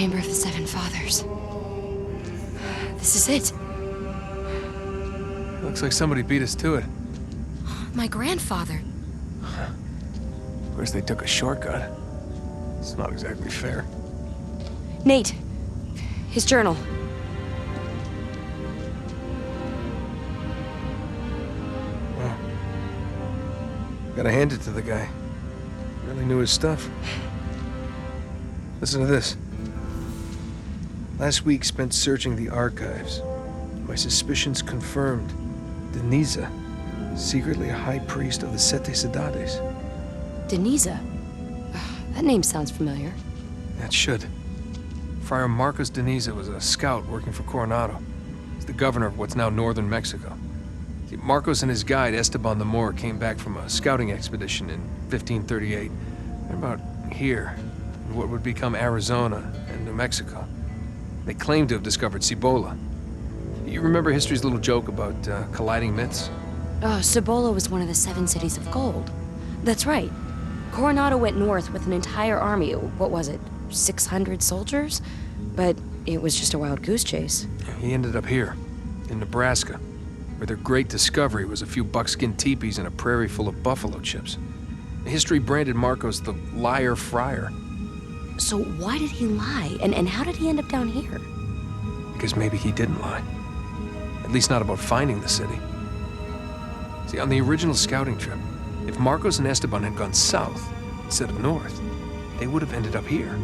Chamber of the Seven Fathers. This is it. Looks like somebody beat us to it. My grandfather. Of course, they took a shortcut. It's not exactly fair. Nate, his journal. Well, gotta hand it to the guy. Really knew his stuff. Listen to this. Last week spent searching the archives. My suspicions confirmed. Deniza, secretly a high priest of the Sete Cidades. Deniza? That name sounds familiar. That should. Friar Marcos Deniza was a scout working for Coronado. He's the governor of what's now northern Mexico. See, Marcos and his guide, Esteban the Moor, came back from a scouting expedition in 1538. They're about here, in what would become Arizona and New Mexico. They claimed to have discovered Cibola. You remember history's little joke about colliding myths? Cibola was one of the 7 cities of gold. That's right. Coronado went north with an entire army. What was it, 600 soldiers? But it was just a wild goose chase. He ended up here, in Nebraska, where their great discovery was a few buckskin teepees and a prairie full of buffalo chips. History branded Marcos the liar friar. So why did he lie? And how did he end up down here? Because maybe he didn't lie. At least not about finding the city. See, on the original scouting trip, if Marcos and Esteban had gone south instead of north, they would have ended up here.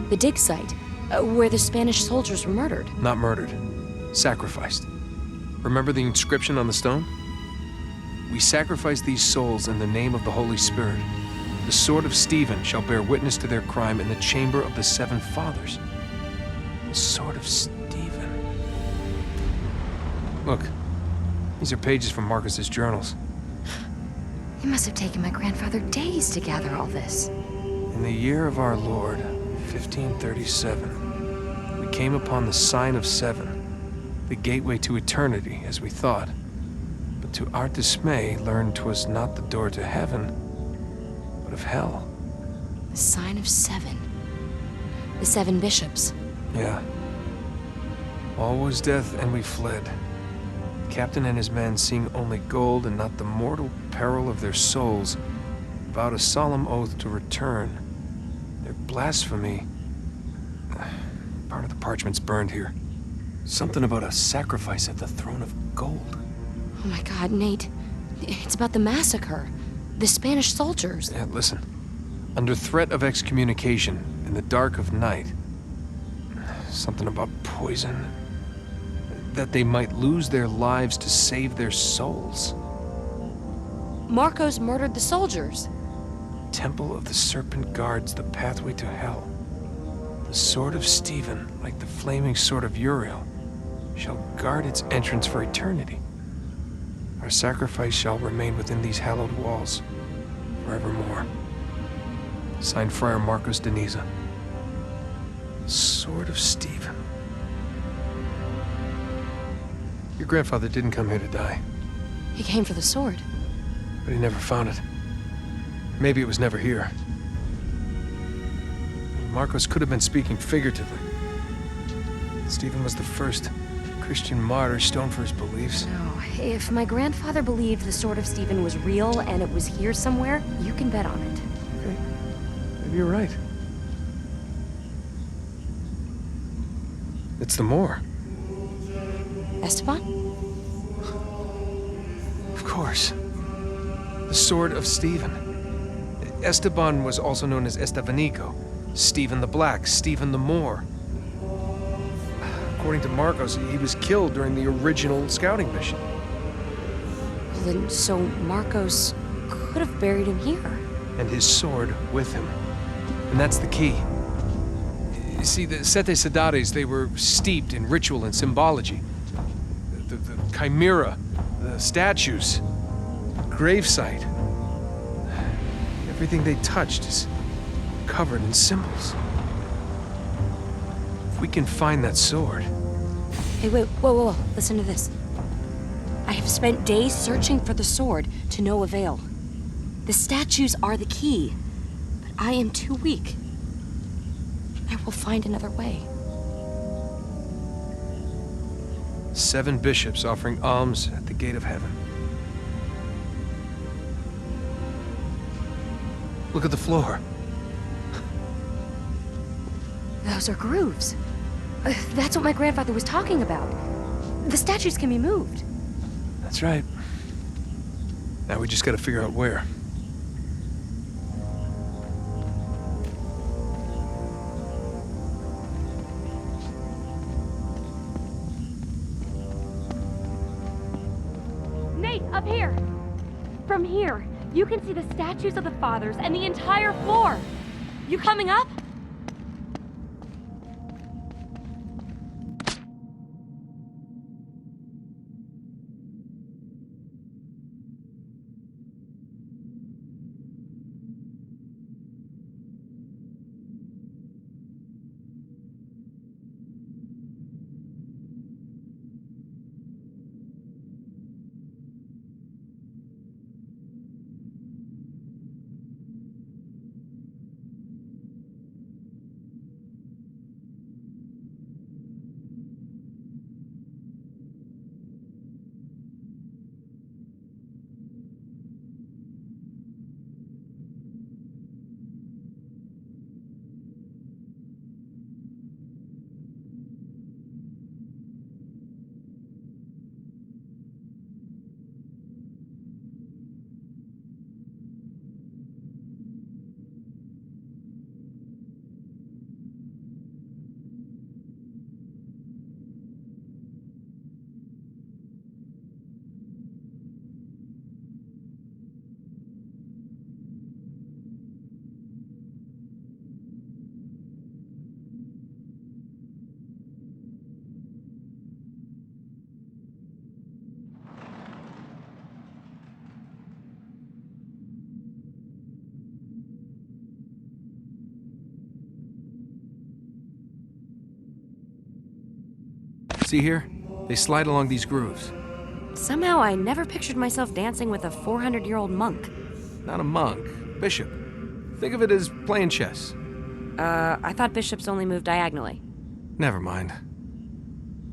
The dig site, where the Spanish soldiers were murdered. Not murdered. Sacrificed. Remember the inscription on the stone? We sacrifice these souls in the name of the Holy Spirit. The sword of Stephen shall bear witness to their crime in the chamber of the 7 fathers. The sword of Stephen. Look, these are pages from Marcus's journals. It must have taken my grandfather days to gather all this. In the year of our Lord, 1537, we came upon the sign of 7, the gateway to eternity, as we thought. But to our dismay, learned 'twas not the door to heaven, but of hell. The sign of 7. The 7 bishops. Yeah. All was death, and we fled. The captain and his men, seeing only gold and not the mortal peril of their souls, vowed a solemn oath to return. Their blasphemy... Part of the parchment's burned here. Something about a sacrifice at the throne of gold. Oh my God, Nate. It's about the massacre. The Spanish soldiers. Yeah, listen. Under threat of excommunication, in the dark of night, something about poison. That they might lose their lives to save their souls. Marcos murdered the soldiers. Temple of the Serpent guards the pathway to hell. The sword of Stephen, like the flaming sword of Uriel, shall guard its entrance for eternity. Our sacrifice shall remain within these hallowed walls, forevermore. Signed Friar Marcos Deniza. Sword of Stephen. Your grandfather didn't come here to die. He came for the sword. But he never found it. Maybe it was never here. Marcos could have been speaking figuratively. Stephen was the first Christian martyr stoned for his beliefs. No, if my grandfather believed the sword of Stephen was real and it was here somewhere, you can bet on it. Okay. Maybe you're right. It's the Moor. Esteban? Of course. The sword of Stephen. Esteban was also known as Estevanico. Stephen the Black, Stephen the Moor. According to Marcos, he was killed during the original scouting mission. Well, then, so Marcos could have buried him here. And his sword with him. And that's the key. You see, the Sete Cidades, they were steeped in ritual and symbology. The chimera, the statues, gravesite. Everything they touched is covered in symbols. If we can find that sword... Hey, wait, whoa, listen to this. I have spent days searching for the sword to no avail. The statues are the key, but I am too weak. I we'll find another way. 7 bishops offering alms at the gate of heaven. Look at the floor. Those are grooves. That's what my grandfather was talking about. The statues can be moved. That's right. Now we just gotta figure out where. Nate, up here! From here, you can see the statues of the fathers and the entire floor! You coming up? See here? They slide along these grooves. Somehow I never pictured myself dancing with a 400-year-old monk. Not a monk. Bishop. Think of it as playing chess. I thought bishops only move diagonally. Never mind.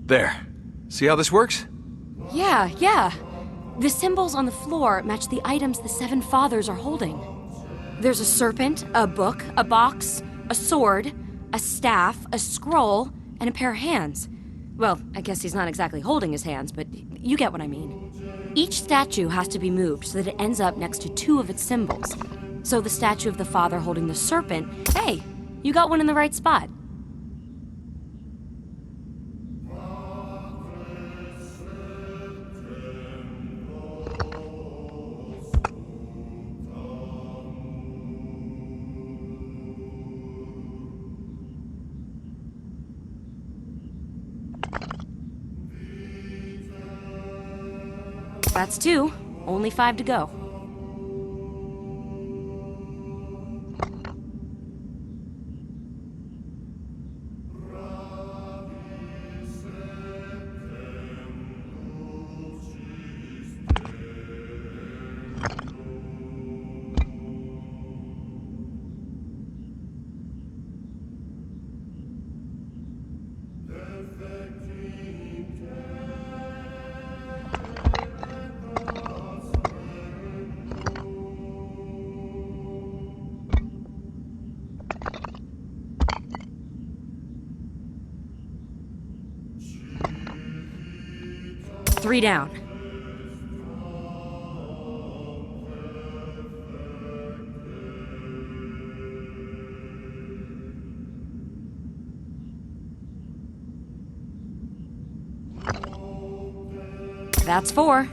There. See how this works? Yeah. The symbols on the floor match the items the 7 fathers are holding. There's a serpent, a book, a box, a sword, a staff, a scroll, and a pair of hands. Well, I guess he's not exactly holding his hands, but you get what I mean. Each statue has to be moved so that it ends up next to 2 of its symbols. So the statue of the father holding the serpent, hey, you got one in the right spot. That's 2. Only 5 to go. Three down. That's 4.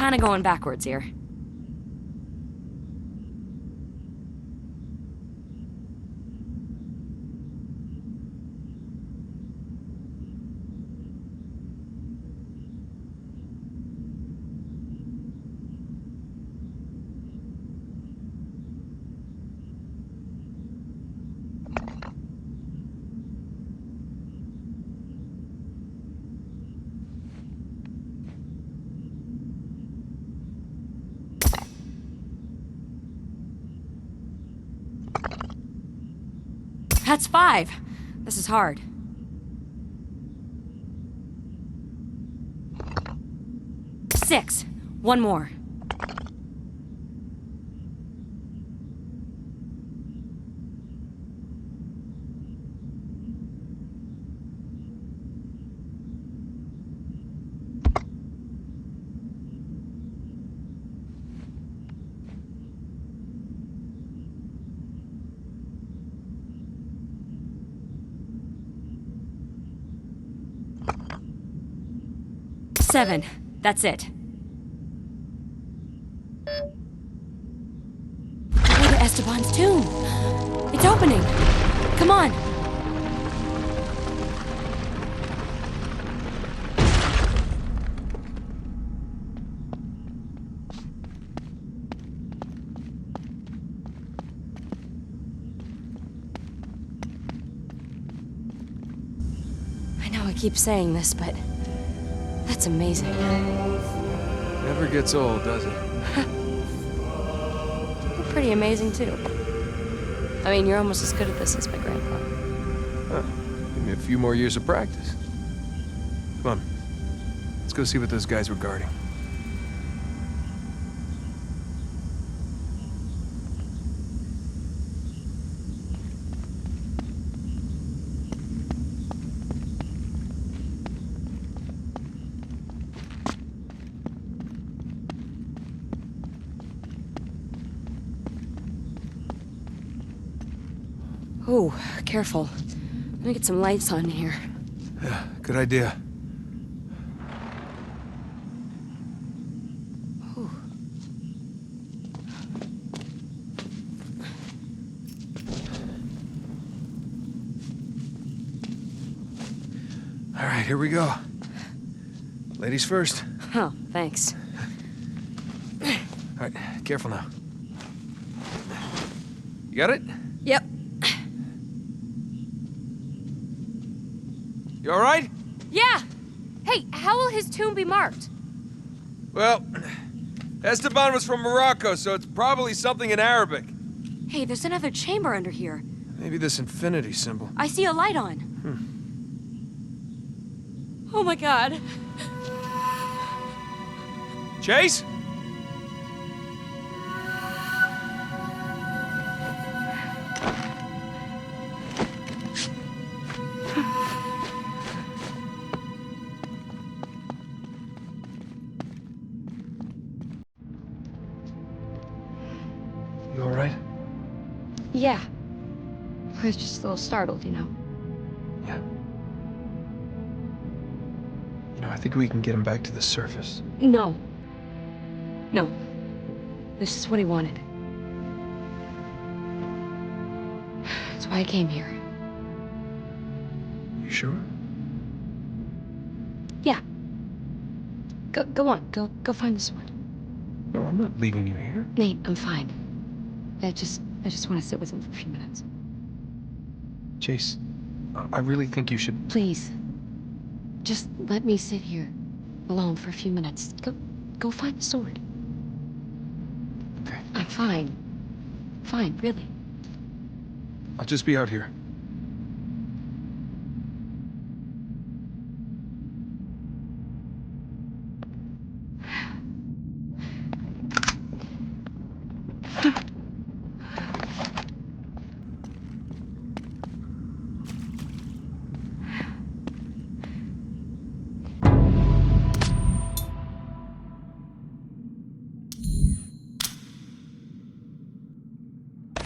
kind of going backwards here. That's 5. This is hard. Six. One more. Seven. That's it. Go to Esteban's tomb. It's opening. Come on. I know I keep saying this, but that's amazing. Never gets old, does it? You're pretty amazing, too. I mean, you're almost as good at this as my grandpa. Huh. Give me a few more years of practice. Come on. Let's go see what those guys were guarding. Oh, careful. Let me get some lights on here. Yeah, good idea. Ooh. All right, here we go. Ladies first. Oh, thanks. All right, careful now. You got it? Yep. You all right? Yeah! Hey, how will his tomb be marked? Well, Esteban was from Morocco, so it's probably something in Arabic. Hey, there's another chamber under here. Maybe this infinity symbol. I see a light on. Oh my god. Chase? You all right? Yeah. I was just a little startled, you know. Yeah. You know, I think we can get him back to the surface. No. No. This is what he wanted. That's why I came here. You sure? Yeah. Go on. Go find the sword. No, I'm not leaving you here. Nate, I'm fine. I just want to sit with him for a few minutes. Chase, I really think you should... Please. Just let me sit here alone for a few minutes. Go find the sword. Okay. I'm fine. Fine, really. I'll just be out here.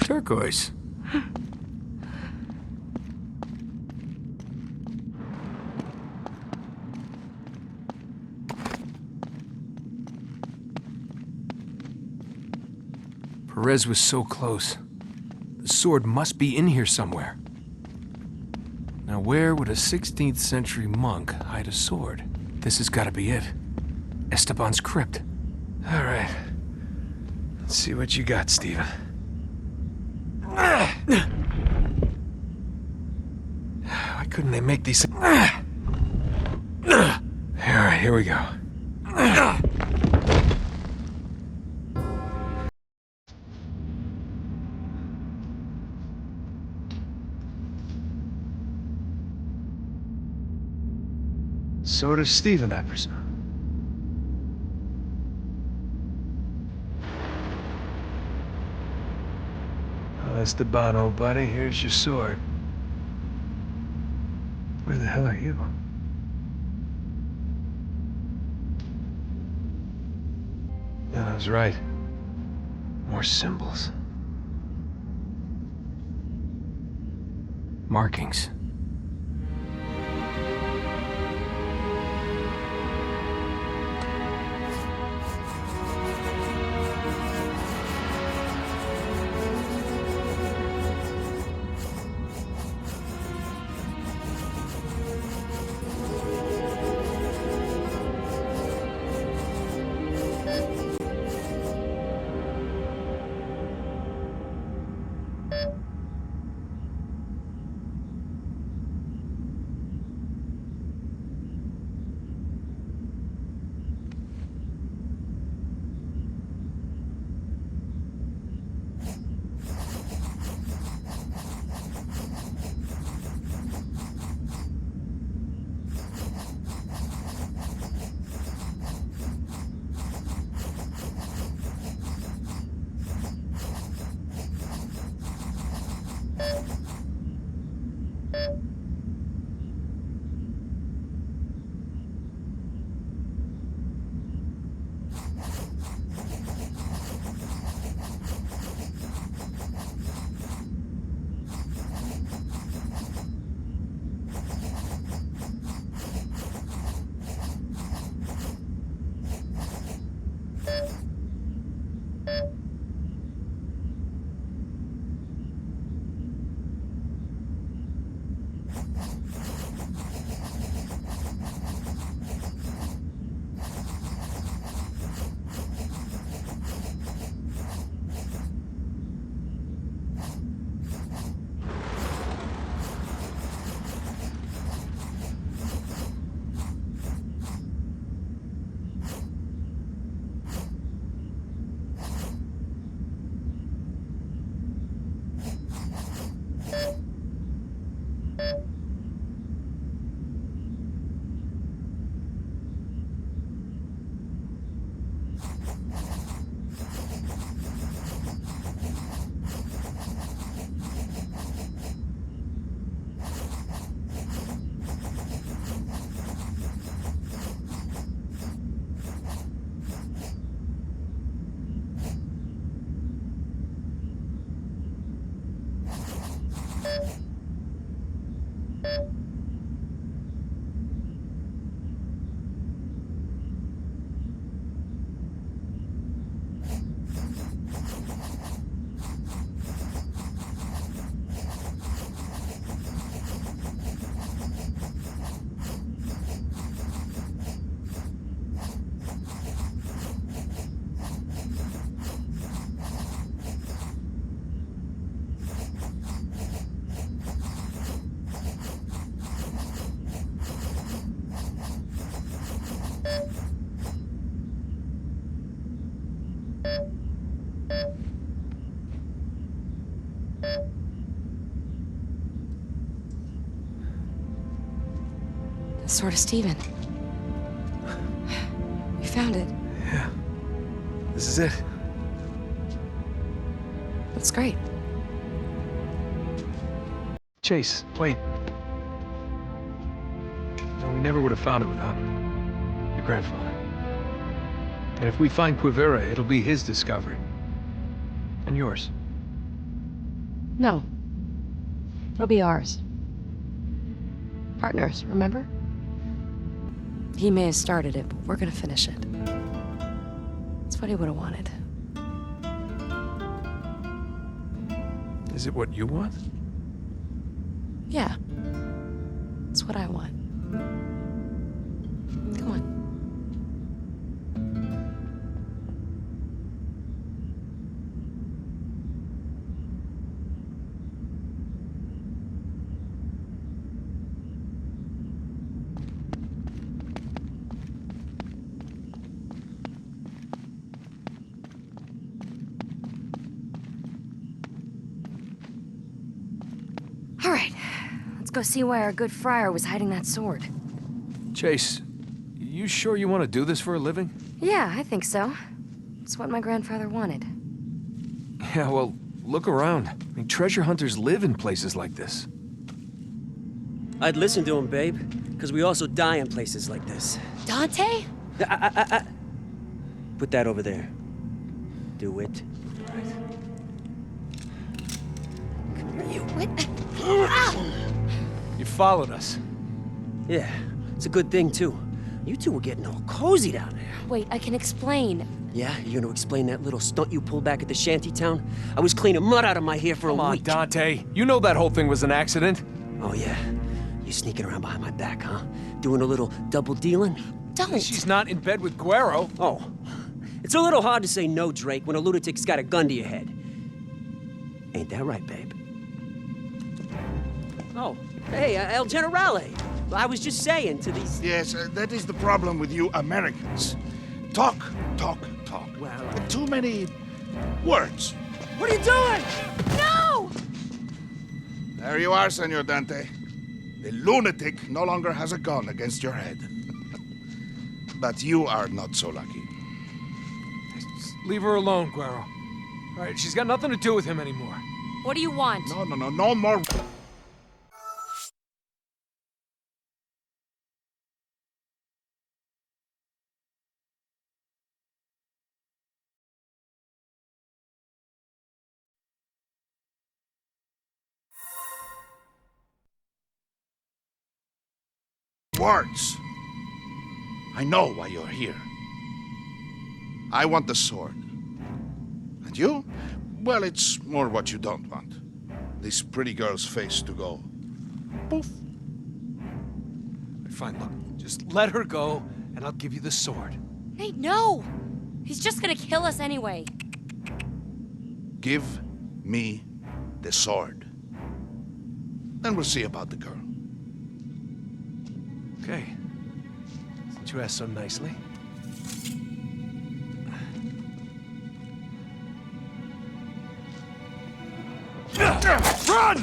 Turquoise. Rez was so close. The sword must be in here somewhere. Now, where would a 16th century monk hide a sword? This has got to be it. Esteban's crypt. All right. Let's see what you got, Steven. Why couldn't they make these... All right, here we go. So does Steven, I presume. Well, Esteban, old buddy, here's your sword. Where the hell are you? Yeah, I was right. More symbols. Markings. Sort of Steven. We found it. Yeah. This is it. That's great. Chase, wait. No, we never would have found it without your grandfather. And if we find Quivira, it'll be his discovery. And yours. No. It'll be ours. Partners, remember? He may have started it, but we're gonna finish it. That's what he would have wanted. Is it what you want? Yeah. It's what I want. Come on. All right. Let's go see why our good friar was hiding that sword. Chase, you sure you want to do this for a living? Yeah, I think so. It's what my grandfather wanted. Yeah, well, look around. I mean, treasure hunters live in places like this. I'd listen to him, babe, because we also die in places like this. Dante? Put that over there. Do it. You what? You followed us. Yeah, it's a good thing, too. You two were getting all cozy down there. Wait, I can explain. Yeah, you gonna explain that little stunt you pulled back at the shanty town? I was cleaning mud out of my hair for Come a on, week. Dante. You know that whole thing was an accident. Oh, yeah? You sneaking around behind my back, huh? Doing a little double dealing? Don't. She's not in bed with Guerrero. Oh, it's a little hard to say no, Drake, when a lunatic's got a gun to your head. Ain't that right, babe? Oh, hey, El Generale. I was just saying to these... Yes, that is the problem with you Americans. Talk, talk, talk. Well, Too many words. What are you doing? No! There you are, Senor Dante. The lunatic no longer has a gun against your head. But you are not so lucky. Just leave her alone, Guerrero. All right, she's got nothing to do with him anymore. What do you want? No more. Words. I know why you're here. I want the sword. And you? Well, it's more what you don't want. This pretty girl's face to go. Poof. Fine, look, just let her go, and I'll give you the sword. Hey, no! He's just gonna kill us anyway. Give me the sword. Then we'll see about the girl. Okay. Since you asked so nicely. Run!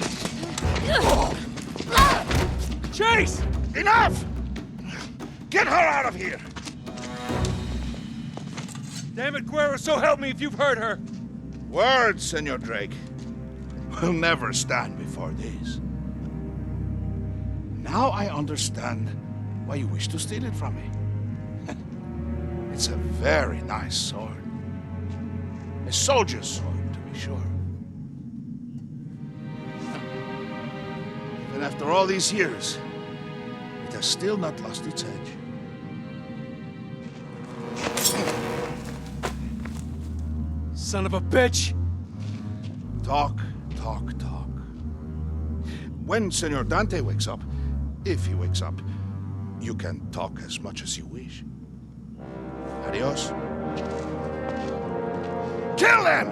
Chase! Enough! Get her out of here! Damn it, Guerrero, so help me if you've heard her. Words, Senor Drake. Will never stand before these. Now I understand why you wish to steal it from me. It's a very nice sword. A soldier's sword, to be sure. Even after all these years, it has still not lost its edge. Son of a bitch! Talk, talk, talk. When Senor Dante wakes up, if he wakes up, you can talk as much as you wish. Adios. Kill them!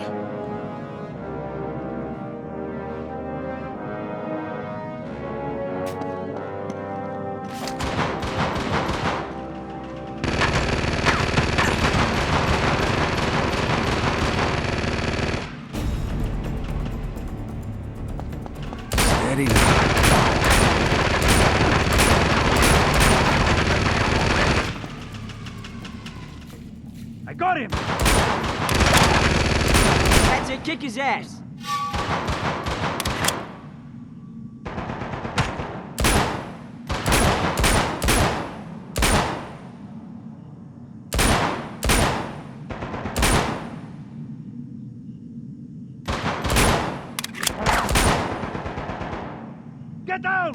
Steady. I got him! That's it, kick his ass. Get down!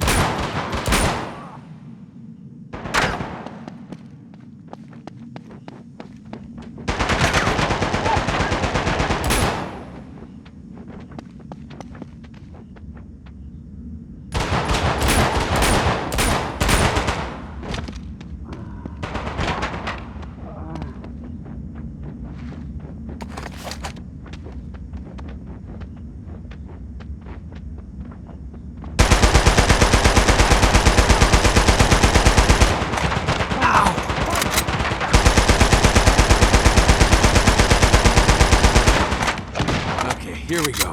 Here we go.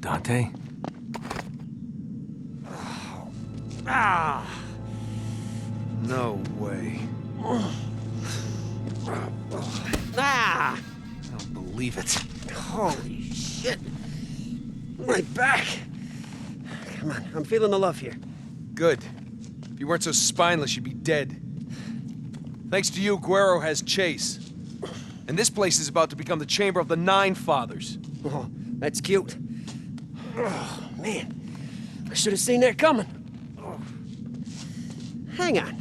Dante? Ah! No way. Ah! I don't believe it. Holy shit! My back! Come on, I'm feeling the love here. Good. If you weren't so spineless, you'd be dead. Thanks to you, Guerrero has Chase. And this place is about to become the chamber of the Nine Fathers. Oh, that's cute. Oh, man. I should have seen that coming. Oh. Hang on.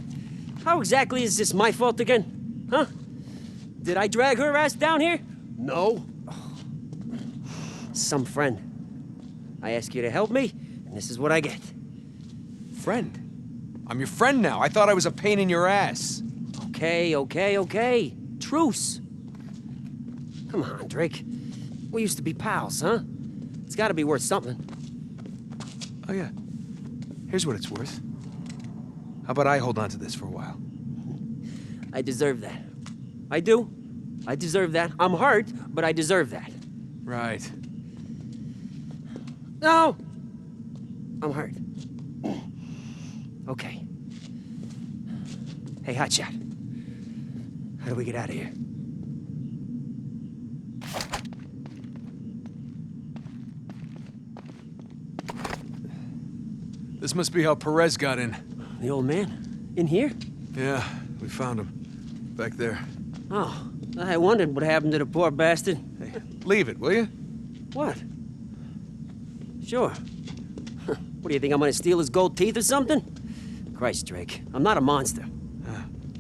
How exactly is this my fault again? Huh? Did I drag her ass down here? No. Oh. Some friend. I ask you to help me, and this is what I get. Friend? I'm your friend now. I thought I was a pain in your ass. Okay. Truce. Come on, Drake. We used to be pals, huh? It's gotta be worth something. Oh, yeah. Here's what it's worth. How about I hold on to this for a while? I deserve that. I do. I deserve that. I'm hurt, but I deserve that. Right. No! I'm hurt. Okay. Hey, Hotshot. How do we get out of here? This must be how Perez got in. The old man? In here? Yeah, we found him. Back there. Oh, I wondered what happened to the poor bastard. Hey, leave it, will you? What? Sure. What do you think, I'm gonna steal his gold teeth or something? Christ, Drake, I'm not a monster.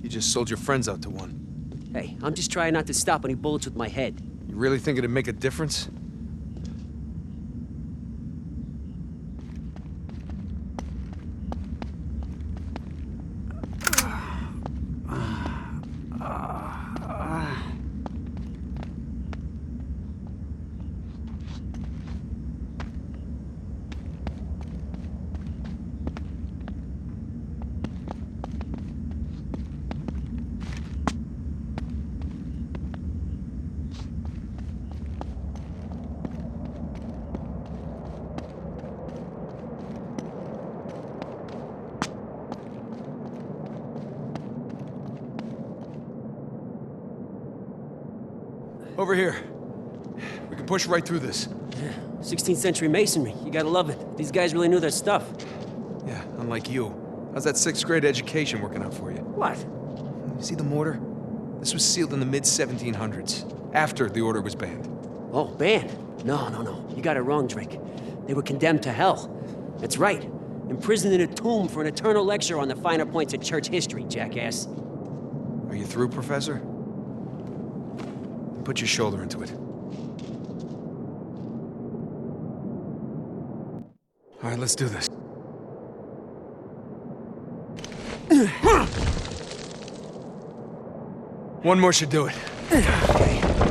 You just sold your friends out to one. Hey, I'm just trying not to stop any bullets with my head. You really think it'd make a difference? Over here. We can push right through this. 16th century masonry. You gotta love it. These guys really knew their stuff. Yeah, unlike you. How's that 6th grade education working out for you? What? You see the mortar? This was sealed in the mid-1700s, after the order was banned. Oh, banned? No. You got it wrong, Drake. They were condemned to hell. That's right. Imprisoned in a tomb for an eternal lecture on the finer points of church history, jackass. Are you through, Professor? Put your shoulder into it. All right, let's do this. One more should do it. Okay.